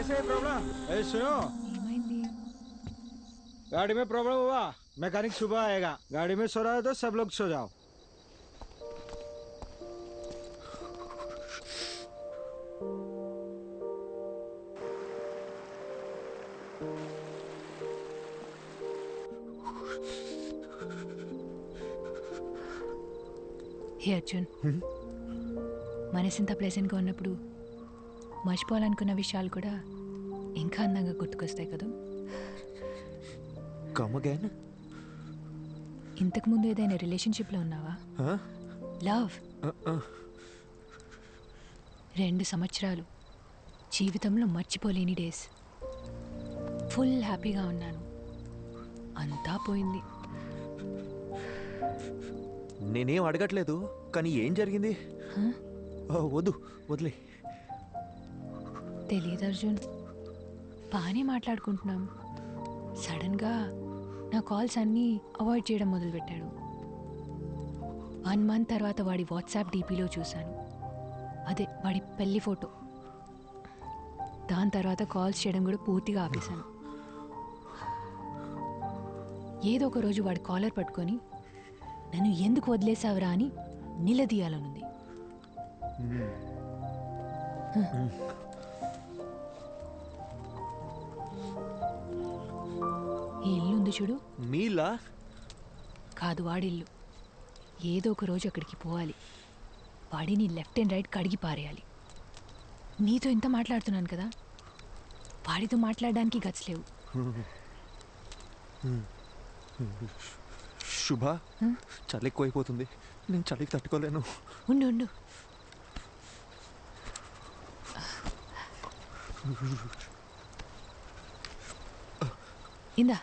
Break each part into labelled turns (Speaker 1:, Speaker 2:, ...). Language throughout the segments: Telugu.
Speaker 1: कैसे है प्रॉब्लम? सुनो, गाड़ी में प्रॉब्लम हुआ, मैकेनिक सुबह आएगा। गाड़ी में सो रहा है तो सब लोग सो जाओ।
Speaker 2: హే అర్జున్, మనసింత ప్లెజెంట్గా ఉన్నప్పుడు మర్చిపోవాలనుకున్న విషయాలు కూడా ఇంకా అందంగా గుర్తుకొస్తాయి కదా. ఇంతకుముందు ఏదైనా రిలేషన్షిప్లో ఉన్నావా? లవ్ 2 సంవత్సరాలు జీవితంలో మర్చిపోలేని డేస్. ఫుల్ హ్యాపీగా ఉన్నాను, అంతా పోయింది.
Speaker 3: నేనేం అడగట్లేదు, కానీ ఏం జరిగింది? వద్దు, వదిలే.
Speaker 2: తెలియదు అర్జున్, బాగానే మాట్లాడుకుంటున్నాం. సడన్గా నా కాల్స్ అన్నీ అవాయిడ్ చేయడం మొదలుపెట్టాడు. 1 మంత్ తర్వాత వాడి వాట్సాప్ డీపీలో చూశాను, అదే వాడి పెళ్లి ఫోటో. దాని తర్వాత కాల్స్ చేయడం కూడా పూర్తిగా ఆపేశాను. ఏదో ఒక రోజు వాడి కాలర్ పట్టుకొని నన్ను ఎందుకు వదిలేసావురా అని నిలదీయాలనుంది. ఈ ఇల్లు ఉంది చూడు,
Speaker 3: మీలా
Speaker 2: కాదు వాడిల్లు. ఏదో ఒక రోజు అక్కడికి పోవాలి, వాడిని లెఫ్ట్ అండ్ రైట్ కడిగి పారేయాలి. నీతో ఇంత మాట్లాడుతున్నాను కదా, వాడితో మాట్లాడడానికి గట్స్ లేవు.
Speaker 3: శుభ, చలి ఎక్కువైపోతుంది, నేను చలికి తట్టుకోలేను.
Speaker 2: ఉండు ఉండు. ఇందా.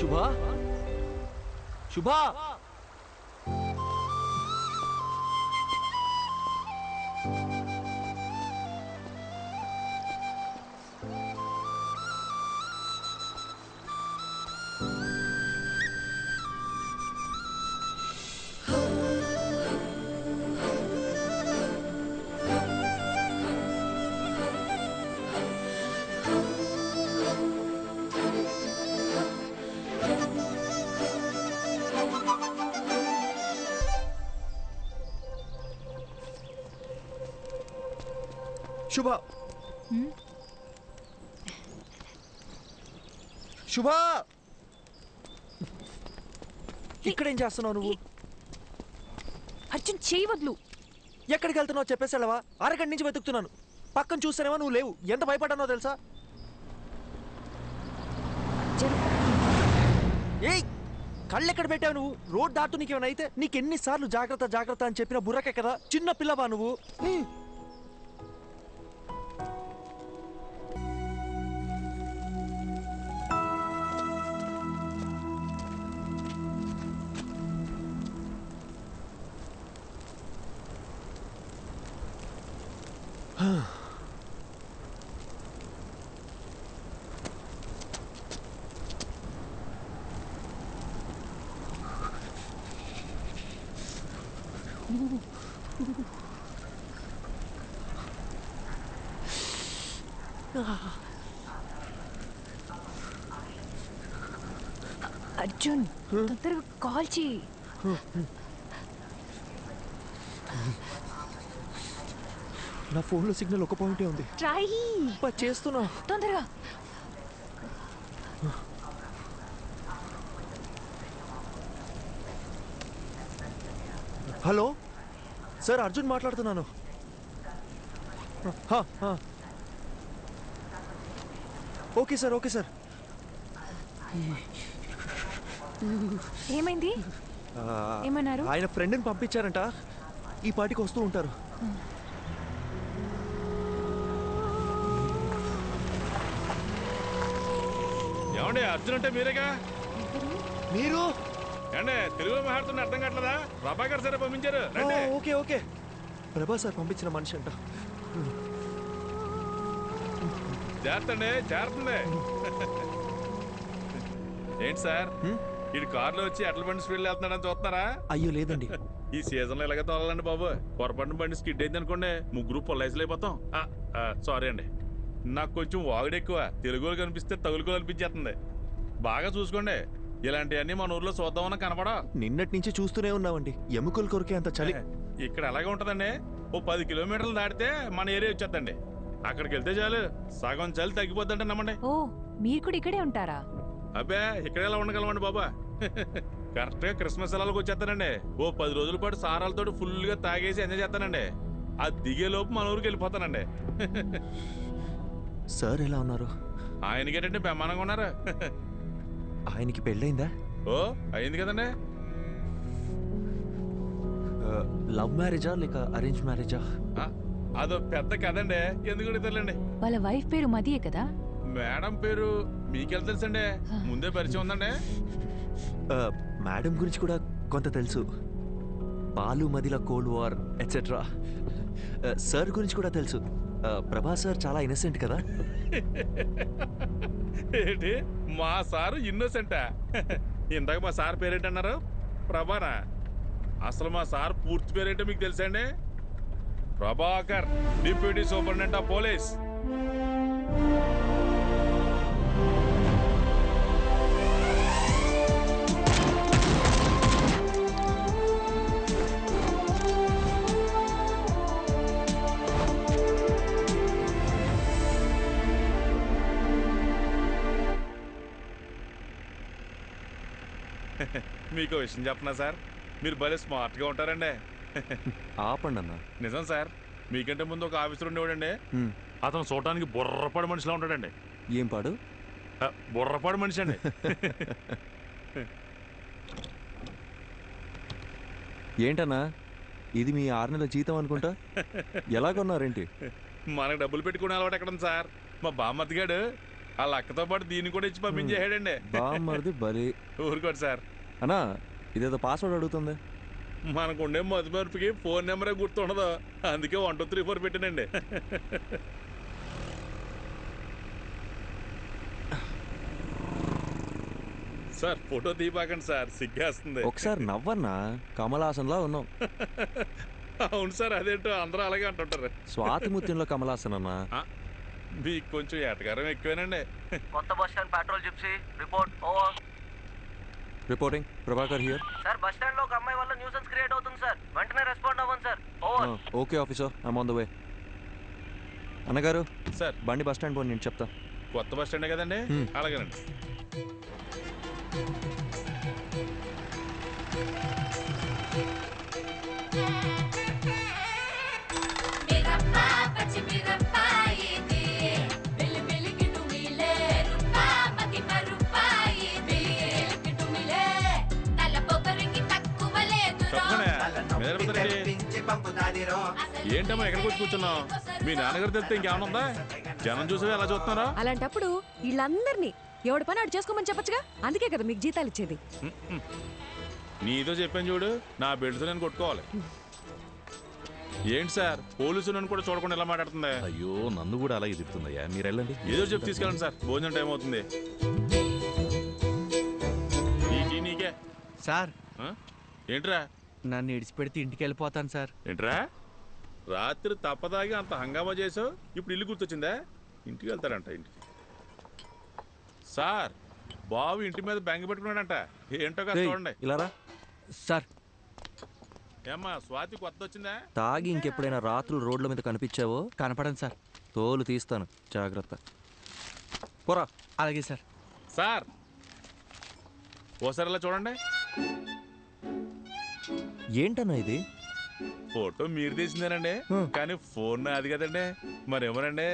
Speaker 3: శుభా, శుభా, శుభా, శుభా, ఇక్కడేం చేస్తున్నావు నువ్వు?
Speaker 2: అర్జున్, చేయి వదులు.
Speaker 3: ఎక్కడికి వెళ్తున్నావు చెప్పేసావా? అరగంట నుంచి వెతుకుతున్నాను, పక్కన చూస్తేనేమో నువ్వు లేవు. ఎంత భయపడ్డానో తెలుసా? ఏయ్, కళ్ళు ఎక్కడ పెట్టావు నువ్వు? రోడ్ దాటు నీకేమైనా అయితే నీకెన్నిసార్లు జాగ్రత్త జాగ్రత్త అని చెప్పిన బుర్రకే కదా. చిన్న పిల్లవా నువ్వు?
Speaker 2: అర్జున్, తొందరగా కాల్ చేయి.
Speaker 3: నా ఫోన్లో సిగ్నల్ ఒక పాయింటే ఉంది.
Speaker 2: ట్రై
Speaker 3: చేస్తున్నా,
Speaker 2: తొందరగా.
Speaker 3: హలో సార్, అర్జున్ మాట్లాడుతున్నాను. Okay sir, okay sir.
Speaker 2: ఏమైంది? ఏమన్నారు?
Speaker 3: ఆయన ఫ్రెండ్ని పంపించారంట, ఈ పాటికి వస్తూ ఉంటారు.
Speaker 4: ఏమండి అర్జున్ అంటే మీరేగా?
Speaker 3: మీరు
Speaker 4: ఏమండి తెలుగులో మాట్లాడుతున్న అర్థం కావట్లేదా? ప్రభాకర్ సరే పంపించారు రండి.
Speaker 3: ఓకే ఓకే ప్రభా సార్ పంపించిన మనిషి అంట.
Speaker 4: చేస్తండి చేరుతుంది. ఏంటి సార్ ఇటు కారులో వచ్చి ఎట్ల బండి స్పీడ్ వెళ్తున్నాడని చూస్తున్నారా?
Speaker 3: అయ్యో లేదండి.
Speaker 4: ఈ సీజన్ లో ఇలాగే తోలాలండి బాబు. పొరపాటున బండి స్కిడ్ అయింది అనుకోండి ముగ్గురు పొల్లైజులు అయిపోతాం. సారీ అండి, నాకు కొంచెం వాగుడు ఎక్కువ. తెలుగులో కనిపిస్తే తగులుకో అనిపించేస్తుంది. బాగా చూసుకోండి, ఇలాంటివన్నీ మన ఊర్లో చూద్దామన్నా కనపడా.
Speaker 3: నిన్నటి నుంచి చూస్తూనే ఉన్నామండి, ఎముకలు కొరికే అంత చలి.
Speaker 4: ఇక్కడ అలాగే ఉంటదండి. ఓ 10 కిలోమీటర్లు దాటితే మన ఏరియా వచ్చేద్దండి. అక్కడికి వెళ్తే చాలు సగం చలి తగ్గిపోద్దంటే నమ్మండి.
Speaker 2: ఓ మీరు కూడా ఇక్కడే ఉంటారా?
Speaker 4: అబ్బే ఇక్కడ ఎలా ఉండగలమండి బాబా. కరెక్ట్ గా క్రిస్మస్ సెలవులకు వచ్చేస్తానండి. ఓ 10 రోజుల పాటు సారాలతో ఫుల్ గా తాగేసి ఎంజాయ్ చేస్తానండి. ఆ దిగే లోపు మన ఊరికి వెళ్ళిపోతానండి.
Speaker 3: సార్ ఎలా ఉన్నారు?
Speaker 4: ఆయనకేటంటే బ్రహ్మాండంగా ఉన్నారు.
Speaker 3: ఆయనకి పెళ్ళైందా?
Speaker 4: ఓ అయింది కదండి.
Speaker 3: లవ్ మ్యారేజా లేక అరేంజ్ మ్యారేజా?
Speaker 4: అదో పెద్ద కదండి, ఎందుకు తెలియండి.
Speaker 2: వాళ్ళ వైఫ్ పేరు మదియే కదా?
Speaker 4: మేడం పేరు మీకెళ్ళ తెలుసండి, ముందే పరిచయం ఉందండి.
Speaker 3: మేడం గురించి కూడా కొంత తెలుసు. బాలు మదిల కోల్డ్ వార్ ఎట్సెట్రా. సార్ గురించి కూడా తెలుసు. ప్రభా సార్ చాలా ఇన్నసెంట్ కదా?
Speaker 4: ఏంటి మా సారు ఇన్నోసెంటా? ఇందాక మా సార్ పేరేంటన్నారు? ప్రభానా? అసలు మా సార్ పూర్తి పేరేంటో మీకు తెలుసా అండి? Prabhakar, deputy superintendent of police. మీకు విషయం చెప్పనా సార్, మీరు భలే స్మార్ట్గా ఉంటారండి.
Speaker 3: ఆపండి అన్న.
Speaker 4: నిజం సార్, మీకంటే ముందు ఒక ఆఫీసర్ ఉండేవాడండి. అతను చూడటానికి బుర్రపాడు మనిషిలా ఉంటాడండి.
Speaker 3: ఏం పాడు?
Speaker 4: బుర్రపాడు మనిషి అండి.
Speaker 3: ఏంటన్నా ఇది మీ 6 నెలల జీతం అనుకుంటా? ఎలా కొన్నారేంటి?
Speaker 4: మనకు డబ్బులు పెట్టుకునే అలవాటు ఎక్కడుంది సార్? మా బామ్మతిగాడు వాళ్ళ అక్కతో పాటు దీన్ని కూడా ఇచ్చి పంపించేసాడండి.
Speaker 3: బామ్మది బలి.
Speaker 4: ఊరుకోండి సార్.
Speaker 3: అన్నా ఇదేదో పాస్వర్డ్ అడుగుతుంది.
Speaker 4: మనకుండే మధుమర్పుకి ఫోన్ నెంబరే గుర్తుండదు, అందుకే 1 2 3 4 పెట్టానండి. సార్ ఫోటో తీయబాకండి సార్, సిగ్గేస్తుంది.
Speaker 3: ఒకసారి నవ్వన్నా, కమలాసన్లా ఉన్నావు.
Speaker 4: అవును సార్, అదేంటో అందరూ అలాగే అంటుంటారు.
Speaker 3: స్వాతిముత్యంలో కమలాసన్ అన్నా.
Speaker 4: మీకు కొంచెం ఎటకారం ఎక్కువేనండి.
Speaker 5: కొత్త bus stand petrol gypsy report over.
Speaker 3: Reporting Prabhakar here.
Speaker 5: Sir bus stand లో ఒక అమ్మాయి వల్ల న్యూసెన్స్ క్రియేట్ అవుతుంది సార్, వెంటనే రెస్పాండ్ అవ్వండి sir. Over.
Speaker 3: Okay officer, I'm on the way. అన్నగారు
Speaker 4: సార్
Speaker 3: బండి బస్ స్టాండ్ పోనీ, నేను చెప్తా.
Speaker 4: కొత్త బస్ స్టాండే కదండి, అలాగేనండి. ఏంటమ్మా ఎక్కడికి వచ్చి కూర్చున్నావు? మీ నాన్నగారు తెలిస్తే ఇంకేమన్నా ఉందా? జనం చూసి ఎలా చూస్తున్నారా?
Speaker 6: అలాంటప్పుడు వీళ్ళందరినీ ఎవడి పని ఆడు చేసుకోమని చెప్పొచ్చుగా, అందుకే కదా మీకు జీతాలు ఇచ్చేది.
Speaker 4: నీతో చెప్పాను చూడు, నా బెల్ట్తో నేను కొట్టుకోవాలి. ఏంటి సార్ పోలీసు నన్ను కూడా చూడకుండా ఎలా మాట్లాడుతుంది?
Speaker 7: అయ్యో నన్ను కూడా అలాగే చెప్తుందయ్యా, మీరు వెళ్ళండి.
Speaker 4: ఏదో చెప్పి తీసుకెళ్ళండి సార్, భోజనం టైం అవుతుంది. నీకే
Speaker 8: సార్
Speaker 4: ఏంట్రా?
Speaker 8: నన్ను ఇడిచిపెడితే ఇంటికి వెళ్ళిపోతాను సార్.
Speaker 4: ఏంట్రా రాత్రి తప్పదాగి అంత హంగామా చేసావు, ఇప్పుడు ఇల్లు గుర్తొచ్చిందా? ఇంటికి వెళ్తాడంట. ఇంటికి సార్ బాబు ఇంటి మీద బెంగ పెట్టుకున్నాడంట, ఏంటో కాదు చూడండి.
Speaker 3: ఇలారా
Speaker 8: సార్.
Speaker 4: ఏమ్మా స్వాతి కొత్త వచ్చిందా?
Speaker 3: తాగి ఇంకెప్పుడైనా రాత్రులు రోడ్ల మీద కనిపించావో
Speaker 8: కనపడండి సార్,
Speaker 3: తోలు తీస్తాను, జాగ్రత్త. పోరా.
Speaker 8: అలాగే సార్.
Speaker 4: సార్ ఓసారి ఇలా చూడండి.
Speaker 3: ఏంటన్నా ఇది?
Speaker 4: ఫోటో మీరు తీసిందేనండి, కానీ ఫోన్ అది కదండి. మరేమోనండి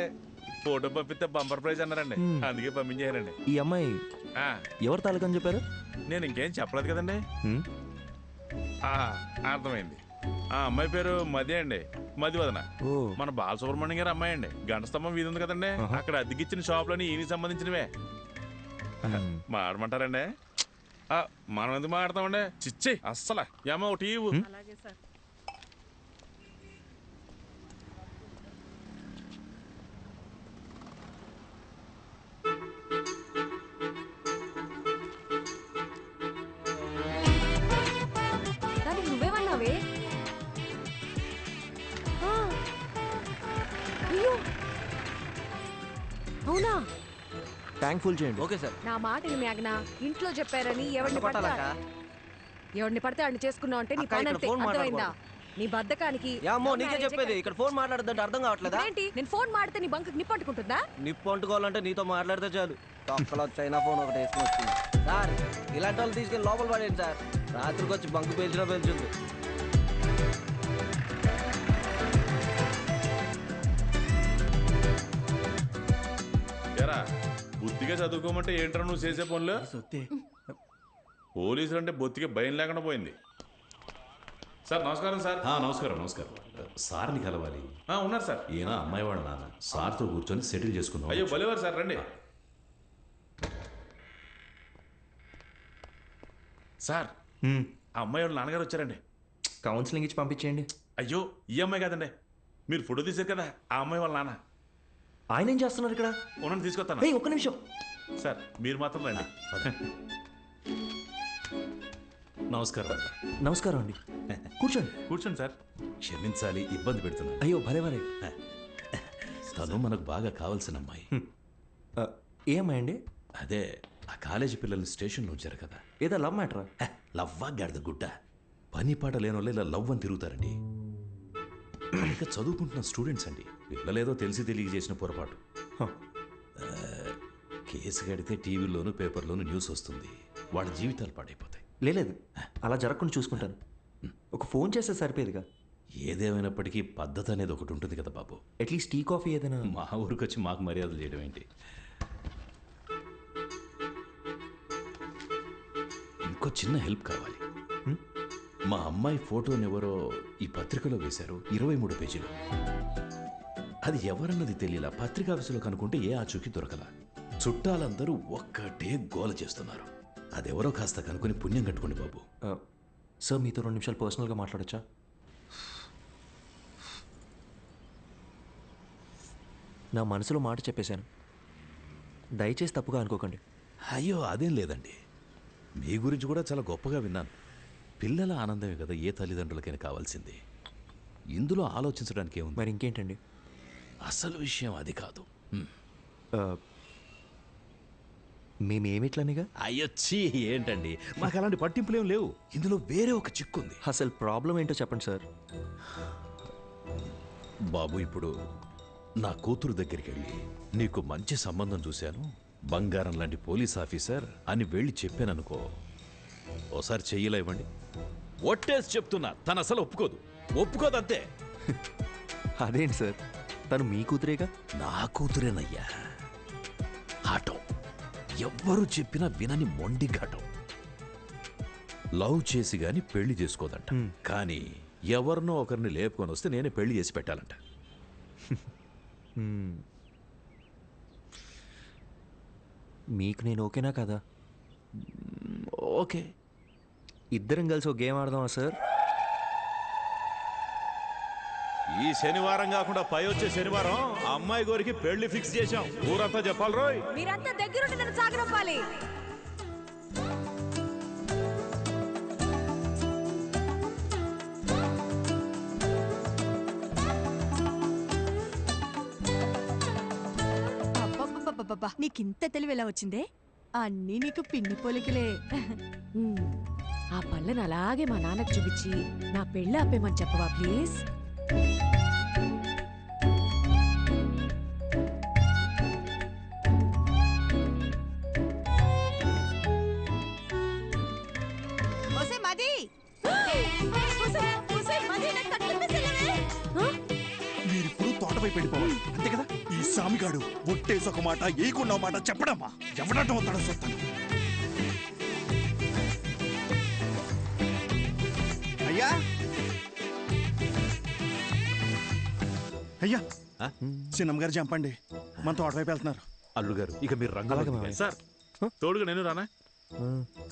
Speaker 4: ఫోటో పంపిస్తే బంపర్ ప్రైజ్ అన్నారండి, అందుకే పంపించారండి.
Speaker 3: ఈ అమ్మాయి ఎవరు తాలూకని చెప్పారు?
Speaker 4: నేను ఇంకేం చెప్పలేదు కదండి. అర్థమైంది. ఆ అమ్మాయి పేరు మది అండి, మదివదన. మన బాలసుబ్రహ్మణ్యం గారు అమ్మాయి అండి. గంట స్తంభం వీధి ఉంది కదండి, అక్కడ అద్దెకిచ్చిన షాపులని ఈయనకి సంబంధించినవే. మాడమంటారండి మనం ఎందుకు మాడతామండి చిచ్చి అస్సలు ఏమో ఒకటి ఇవ్వు.
Speaker 6: అలాగే సార్. దానికి నువ్వేమన్నావే? ఆ. అయ్యో అవునా?
Speaker 3: థ్యాంక్ఫుల్ చేయండి.
Speaker 8: Okay sir.
Speaker 6: నా మాటని మేఘనా ఇంట్లో చెప్పారని ఎవరిని పడితే వాడిని చేసుకున్నావు అంటే నీ
Speaker 8: అక్క,
Speaker 6: పని
Speaker 8: ఇక్కడ
Speaker 6: అంతే.
Speaker 8: ఫోన్
Speaker 6: అర్థమైందా? నీ బద్ధకానికి
Speaker 8: యామో నీకే చెప్పేది, ఇక్కడ ఫోన్ మాట్లాడదంటే అర్థం కావట్లేదా?
Speaker 6: ఏంటి నేను ఫోన్ మాడితే నీ బంకు నిప్పు అంటుకుంటుందా?
Speaker 8: నిప్పు అంటుకోవాలంటే నీతో మాట్లాడితే చాలు. తొక్కలో చైనా ఫోన్ ఒకటి వేసుకుని వచ్చింది సార్. ఇలాంటి వాళ్ళు తీసుకెళ్ళి లోపల పడేయండి సార్. రాత్రికి వచ్చి బంకు పేల్చినా పేల్చుంది.
Speaker 4: ఏరా బుద్ధిగా చదువుకోమంటే ఏంట్రా నువ్వు చేసే పనులు? పోలీసులు అంటే బొత్తిగా భయం లేకుండా పోయింది. సార్ నమస్కారం సార్.
Speaker 7: నమస్కారం నమస్కారం. సార్ని కలవాలి.
Speaker 4: ఉన్నారు సార్.
Speaker 7: ఈయన అమ్మాయి వాళ్ళ నాన్న. సార్తో కూర్చొని సెటిల్ చేసుకుందాం.
Speaker 4: అయ్యో భలేవారు సార్, రండి సార్. ఆ అమ్మాయి వాళ్ళ నాన్నగారు వచ్చారండి.
Speaker 3: కౌన్సిలింగ్ ఇచ్చి పంపించేయండి.
Speaker 4: అయ్యో ఈ అమ్మాయి కాదండి, మీరు ఫోటో తీశారు కదా ఆ అమ్మాయి వాళ్ళ నాన్న.
Speaker 3: ఆయన ఏం చేస్తున్నారు ఇక్కడ?
Speaker 4: ఉండండి తీసుకొస్తాను.
Speaker 3: ఒక్క నిమిషం
Speaker 4: సార్ మీరు మాత్రం రండి.
Speaker 7: నమస్కారం.
Speaker 3: నమస్కారం అండి. కూర్చోండి.
Speaker 4: కూర్చోండి సార్.
Speaker 7: క్షమించాలి, ఇబ్బంది పెడుతున్నా.
Speaker 3: అయ్యో భలేవరే.
Speaker 7: తను మనకు బాగా కావాల్సిన అమ్మాయి.
Speaker 3: ఏ అమ్మాయి అండి?
Speaker 7: అదే ఆ కాలేజీ పిల్లల్ని స్టేషన్లో ఉంచారు కదా.
Speaker 3: ఏదో లవ్ మ్యాటరా?
Speaker 7: లవ్వా గాడిద గుడ్డ. పని పాట లేని వాళ్ళు ఇలా లవ్ అని తిరుగుతారండి. ఇక చదువుకుంటున్న స్టూడెంట్స్ అండి. పిల్లలేదో తెలిసి తెలియ చేసిన పొరపాటు. కేసు కడితే టీవీలోను పేపర్లోను న్యూస్ వస్తుంది. వాళ్ళ జీవితాలు పాడైపోతాయి.
Speaker 3: లేదు అలా జరగకుండా చూసుకుంటాను. ఒక ఫోన్ చేస్తే సరిపోయేదిగా.
Speaker 7: ఏదేమైనప్పటికీ పద్ధతి అనేది ఒకటి ఉంటుంది కదా బాబు.
Speaker 3: అట్లీస్ట్ టీ కాఫీ ఏదైనా.
Speaker 7: మా ఊరికి వచ్చి మాకు మర్యాదలు చేయడం ఏంటి? ఇంకో చిన్న హెల్ప్ కావాలి. మా అమ్మాయి ఫోటోని ఎవరో ఈ పత్రికలో వేశారు, 23 పేజీలు. అది ఎవరన్నది తెలియలా. పత్రికా ఆఫీసులో కనుక్కుంటే ఏ ఆచూకీ దొరకలా. చుట్టాలందరూ ఒక్కటే గోల చేస్తున్నారు. అదెవరో కాస్త కనుక్కొని పుణ్యం కట్టుకోండి బాబు.
Speaker 3: సార్ మీతో 2 నిమిషాలు పర్సనల్గా మాట్లాడచ్చా? నా మనసులో మాట చెప్పేశాను, దయచేసి తప్పుగా అనుకోకండి.
Speaker 7: అయ్యో అదేం లేదండి. మీ గురించి కూడా చాలా గొప్పగా విన్నాను. పిల్లల ఆనందమే కదా ఏ తల్లిదండ్రులకైనా కావాల్సింది. ఇందులో ఆలోచించడానికి ఏముంది?
Speaker 3: మరి ఇంకేంటండి?
Speaker 7: అసలు విషయం అది కాదు.
Speaker 3: మేమేమిట్లనిగా?
Speaker 7: అయ్యొచ్చి ఏంటండి, మాకు అలాంటి పట్టింపులేం లేవు. ఇందులో వేరే ఒక చిక్కుంది.
Speaker 3: అసలు ప్రాబ్లం ఏంటో చెప్పండి సార్.
Speaker 7: బాబు ఇప్పుడు నా కూతురు దగ్గరికి వెళ్ళి నీకు మంచి సంబంధం చూశాను, బంగారం లాంటి పోలీస్ ఆఫీసర్ అని వెళ్ళి చెప్పాననుకో, ఓసారి చెయ్యిలా ఇవ్వండి. ఒట్టేసి చెప్తున్నా, తను అసలు ఒప్పుకోదంతే.
Speaker 3: అదేంటి సార్, తను మీ కూతురేగా?
Speaker 7: నా కూతురేనయ్యా. ఆటం ఎవ్వరు చెప్పినా వినని మొండి ఘటం. లవ్ చేసి గాని పెళ్లి చేసుకోదంట. కానీ ఎవరినో ఒకరిని లేపుకొని వస్తే నేనే పెళ్లి చేసి పెట్టాలంట.
Speaker 3: మీకు నేను ఓకేనా కదా?
Speaker 7: ఓకే.
Speaker 3: ఇద్దరం కలిసి ఒక గేమ్ ఆడదామా సార్?
Speaker 7: ఈ శనివారం కాకుండా పై వచ్చే శనివారం అమ్మాయి గోరికి పెళ్లి ఫిక్స్ చేశాం. ఊరంతా చెప్పాలి రోయ్.
Speaker 6: మీరంతా దగ్గరుండి నన్ను సాగనంపాలి.
Speaker 9: అబ్బబ్బబ్బబ్బబ్బా, నీకింత తెలివి ఎలా వచ్చిందే? అన్నీ నీకు పిన్ని పోలికలే.
Speaker 6: ఆ పళ్ళని అలాగే మా నాన్నకు చూపించి నా పెళ్ళి ఆపేమని చెప్పవా ప్లీజ్?
Speaker 10: మీరిప్పుడు తోటపై వెళ్ళిపోవాలి అంతే కదా? ఈ సామిగాడు ఒట్టేసి ఒక మాట ఏకున్న మాట చెప్పడమ్మా. ఎవడటం అవుతాడో చూస్తాను. అయ్యా అయ్యా, చిన్నమ్మ గారు చంపండి, మన తోటవైపు వెళ్తున్నారు.
Speaker 7: అల్లుడు గారు ఇక మీరు రంగంలోకి దిగాలి.
Speaker 4: సార్ తోడుగా నేను రానా?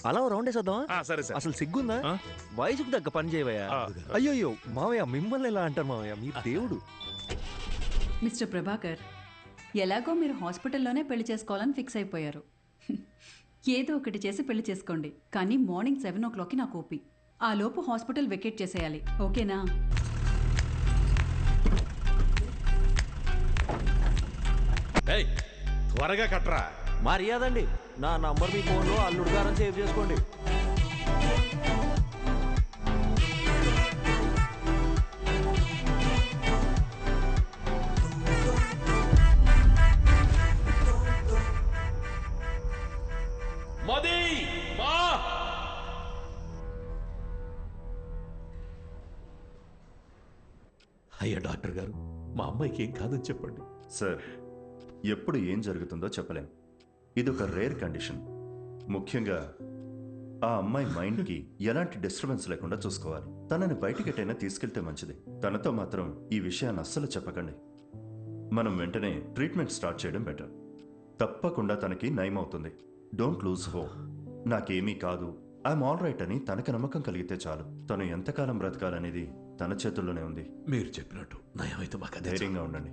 Speaker 3: అలా రౌండ్ వేసేద్దామా?
Speaker 4: సరే సార్.
Speaker 3: అసలు సిగ్గుందా? వయసుకు తగ్గ పని చేయవయ్యా. అయ్యో మావయ్య, మిమ్మల్ని ఎలా అంటారు మావయ్య, మీరు దేవుడు.
Speaker 11: మిస్టర్ ప్రభాకర్, ఎలాగో మీరు హాస్పిటల్లోనే పెళ్లి చేసుకోవాలని ఫిక్స్ అయిపోయారు. ఏదో ఒకటి చేసి పెళ్లి చేసుకోండి, కానీ మార్నింగ్ 7 o'clockకి నాకు ఓపి. ఆ లోపు హాస్పిటల్ వెకేట్ చేసేయాలి, ఓకేనా?
Speaker 7: త్వరగా కట్రా.
Speaker 3: మర్యాదండి, నా నంబర్ మీ ఫోన్లో అల్లుడు గారని సేవ్ చేసుకోండి.
Speaker 7: అయ్యా డాక్టర్ గారు, మా అమ్మాయికి ఏం కాదని చెప్పండి.
Speaker 12: సార్, ఎప్పుడు ఏం జరుగుతుందో చెప్పలేం. ఇదొక రేర్ కండిషన్. ముఖ్యంగా ఆ అమ్మాయి మైండ్కి ఎలాంటి డిస్టర్బెన్స్ లేకుండా చూసుకోవాలి. తనని బయటికెటైనా తీసుకెళ్తే మంచిది. తనతో మాత్రం ఈ విషయాన్ని అస్సలు చెప్పకండి. మనం వెంటనే ట్రీట్మెంట్ స్టార్ట్ చేయడం బెటర్. తప్పకుండా తనకి నయం అవుతుంది. Don't lose hope. నాకేమీ కాదు, ఐఎమ్ ఆల్ రైట్ అని తనకి నమ్మకం కలిగితే చాలు. తను ఎంతకాలం బ్రతకాలనేది తన చేతుల్లోనే ఉంది.
Speaker 7: మీరు చెప్పినట్టు నయమైతే మాకు
Speaker 12: ధైర్యంగా ఉండండి.